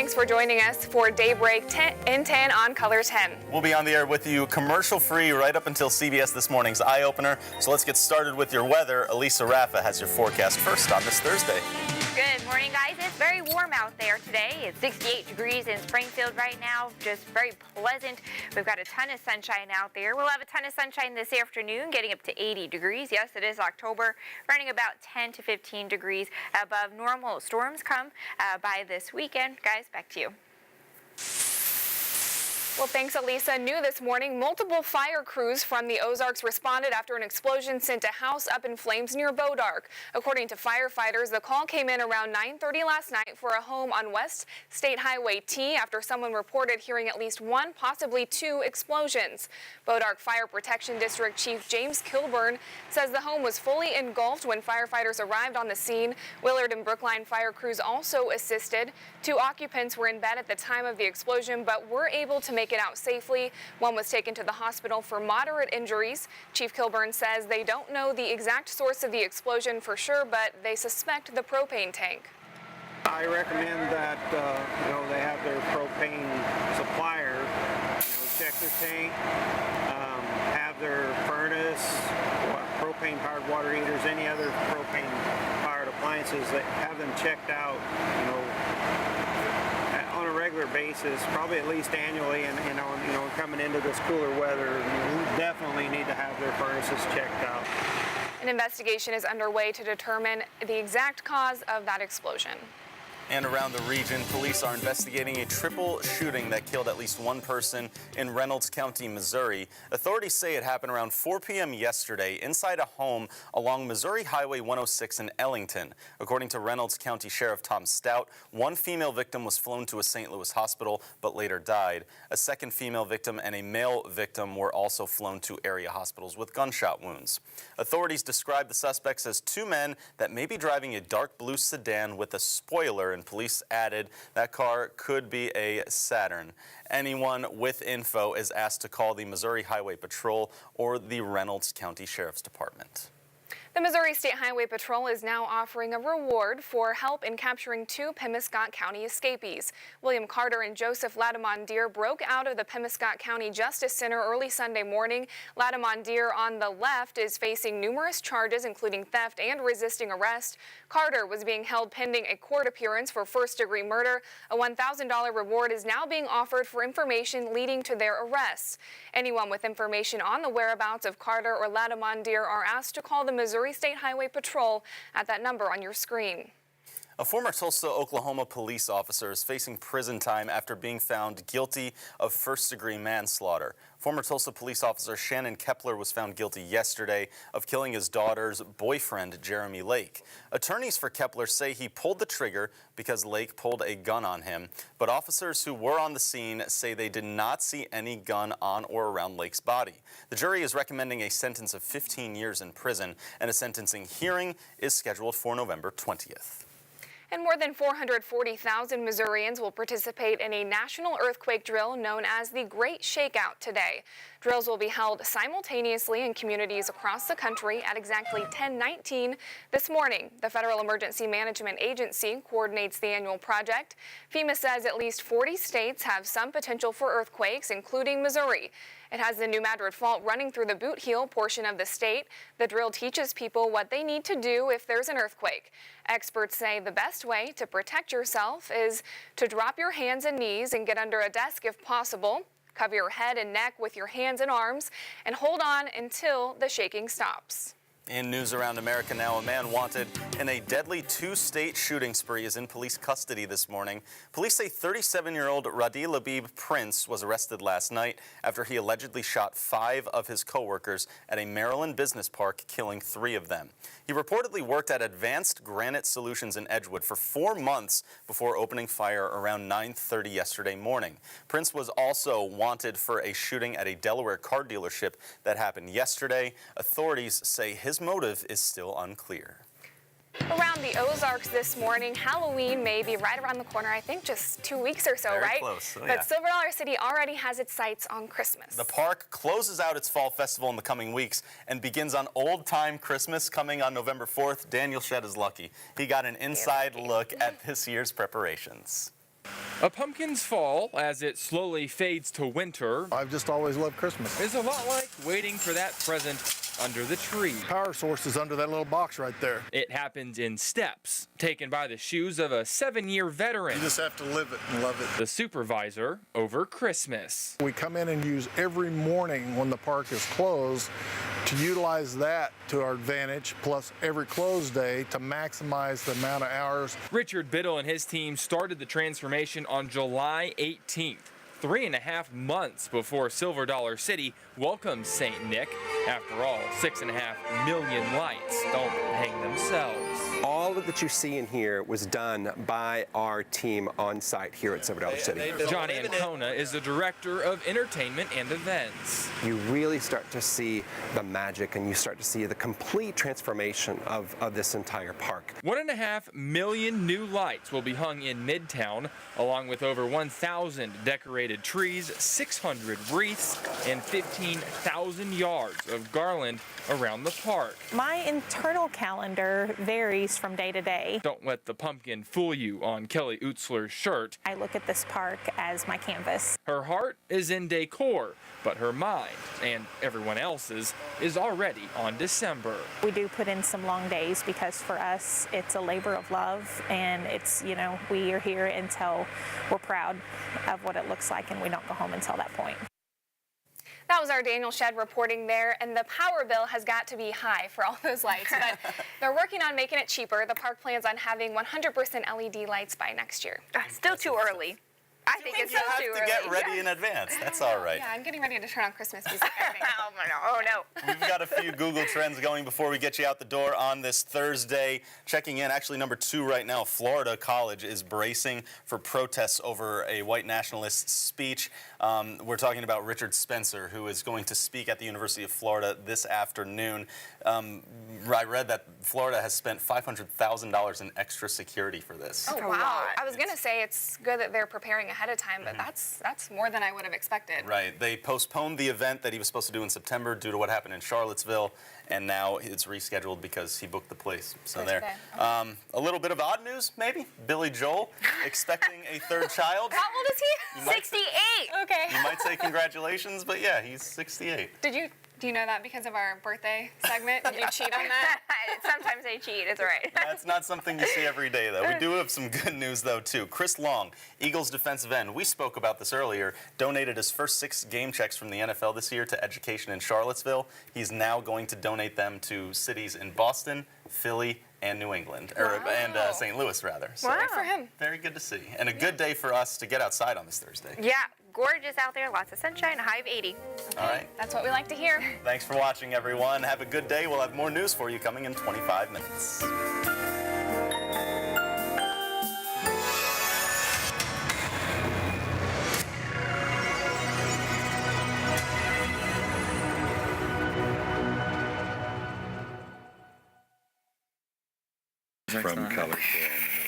Thanks for joining us for Daybreak 10 in 10 on Color 10. We'll be on the air with you commercial-free right up until CBS This Morning's Eye Opener. So let's get started with your weather. Elisa Raffa has your forecast first on this Thursday. Good morning, guys. It's very warm out there today. It's 68 degrees in Springfield right now, just very pleasant. We've got a ton of sunshine out there. We'll have a ton of sunshine this afternoon, getting up to 80 degrees. Yes, it is October, running about 10 to 15 degrees above normal. Storms come by this weekend. Guys, back to you. Well, thanks, Elisa. New this morning, multiple fire crews from the Ozarks responded after an explosion sent a house up in flames near Bodark. According to firefighters, the call came in around 9:30 last night for a home on West State Highway T after someone reported hearing at least one, possibly two explosions. Bodark Fire Protection District Chief James Kilburn says the home was fully engulfed when firefighters arrived on the scene. Willard and Brookline fire crews also assisted. Two occupants were in bed at the time of the explosion, but were able to make it out safely. One was taken to the hospital for moderate injuries. Chief Kilburn says they don't know the exact source of the explosion for sure, but they suspect the propane tank. I recommend that they have their propane supplier check their tank, have their furnace, propane-powered water heaters, any other propane-powered appliances, that have them checked out, on a regular basis, probably at least annually, and coming into this cooler weather, we definitely need to have their furnaces checked out. An investigation is underway to determine the exact cause of that explosion. And around the region, police are investigating a triple shooting that killed at least one person in Reynolds County, Missouri. Authorities say it happened around 4 p.m. yesterday inside a home along Missouri Highway 106 in Ellington. According to Reynolds County Sheriff Tom Stout, one female victim was flown to a St. Louis hospital but later died. A second female victim and a male victim were also flown to area hospitals with gunshot wounds. Authorities describe the suspects as two men that may be driving a dark blue sedan with a spoiler, and police added that car could be a Saturn. Anyone with info is asked to call the Missouri Highway Patrol or the Reynolds County Sheriff's Department. The Missouri State Highway Patrol is now offering a reward for help in capturing two Pemiscot County escapees. William Carter and Joseph Latimondier broke out of the Pemiscot County Justice Center early Sunday morning. Latimondier on the left is facing numerous charges, including theft and resisting arrest. Carter was being held pending a court appearance for first-degree murder. A $1,000 reward is now being offered for information leading to their arrests. Anyone with information on the whereabouts of Carter or Latimondier are asked to call the Missouri State Highway Patrol at that number on your screen. A former Tulsa, Oklahoma police officer is facing prison time after being found guilty of first-degree manslaughter. Former Tulsa police officer Shannon Kepler was found guilty yesterday of killing his daughter's boyfriend, Jeremy Lake. Attorneys for Kepler say he pulled the trigger because Lake pulled a gun on him, but officers who were on the scene say they did not see any gun on or around Lake's body. The jury is recommending a sentence of 15 years in prison, and a sentencing hearing is scheduled for November 20th. And more than 440,000 Missourians will participate in a national earthquake drill known as the Great Shakeout today. Drills will be held simultaneously in communities across the country at exactly 10:19 this morning. The Federal Emergency Management Agency coordinates the annual project. FEMA says at least 40 states have some potential for earthquakes, including Missouri. It has the New Madrid Fault running through the Boot Heel portion of the state. The drill teaches people what they need to do if there's an earthquake. Experts say the best way to protect yourself is to drop your hands and knees and get under a desk if possible. Cover your head and neck with your hands and arms and hold on until the shaking stops. In news around America now, a man wanted in a deadly two-state shooting spree is in police custody this morning. Police say 37-year-old Radi Labib Prince was arrested last night after he allegedly shot 5 of his co-workers at a Maryland business park, killing 3 of them. He reportedly worked at Advanced Granite Solutions in Edgewood for 4 months before opening fire around 9:30 yesterday morning. Prince was also wanted for a shooting at a Delaware car dealership that happened yesterday. Authorities say his motive is still unclear. Around the Ozarks this morning, Halloween may be right around the corner. I think just 2 weeks or so, Very right? close. Oh, but yeah. Silver Dollar City already has its sights on Christmas. The park closes out its fall festival in the coming weeks and begins on Old Time Christmas coming on November 4th. Daniel Shedd is lucky. He got an inside look at this year's preparations. A pumpkin's fall, as it slowly fades to winter, I've just always loved Christmas. is a lot like waiting for that present under the tree. Power source is under that little box right there. It happens in steps, taken by the shoes of a 7-year veteran, You just have to live it and love it. the supervisor, over Christmas. We come in and use every morning when the park is closed to utilize that to our advantage, plus every closed day to maximize the amount of hours. Richard Biddle and his team started the transformation on July 18th, 3.5 months before Silver Dollar City welcomes St. Nick. After all, 6.5 million lights don't hang themselves. All of that you see in here was done by our team on site here at Silver Dollar City. John Ancona is the director of entertainment and events. You really start to see the magic and you start to see the complete transformation of this entire park. 1.5 million new lights will be hung in Midtown, along with over 1,000 decorated trees, 600 wreaths, and 15,000 yards of garland around the park. My internal calendar varies from day to day. Don't let the pumpkin fool you on Kelly Utzler's shirt. I look at this park as my canvas. Her heart is in decor, but her mind, and everyone else's, is already on December. We do put in some long days because for us it's a labor of love, and it's, we are here until we're proud of what it looks like, and we don't go home until that point. That was our Daniel Shedd reporting there, and the power bill has got to be high for all those lights, but they're working on making it cheaper. The park plans on having 100% LED lights by next year. Still too early. I think it's still too You early. have to get ready in advance. That's all right. Yeah, I'm getting ready to turn on Christmas music, I think. Oh no. We've got a few Google Trends going before we get you out the door on this Thursday. Checking in, actually number 2 right now, Florida College is bracing for protests over a white nationalist speech. We're talking about Richard Spencer, who is going to speak at the University of Florida this afternoon. I read that Florida has spent $500,000 in extra security for this. Oh, wow. I was going to say it's good that they're preparing ahead of time, but that's more than I would have expected. Right. They postponed the event that he was supposed to do in September due to what happened in Charlottesville, and now it's rescheduled because he booked the place. So there. A little bit of odd news, maybe. Billy Joel expecting a 3rd child. How old is he? 68. Okay. You might say congratulations, but yeah, he's 68. Do you know that because of our birthday segment? Did you cheat on that? Sometimes I cheat, it's all right. That's not something you see every day, though. We do have some good news, though, too. Chris Long, Eagles defensive end, we spoke about this earlier, donated his first 6 game checks from the NFL this year to education in Charlottesville. He's now going to donate them to cities in Boston, Philly, and New England, and St. Louis, rather. So, Good for him. very good to see. And a good day for us to get outside on this Thursday. Yeah, gorgeous out there, lots of sunshine, a high of 80. All right. That's what we like to hear. Thanks for watching, everyone. Have a good day. We'll have more news for you coming in 25 minutes. From Color Film.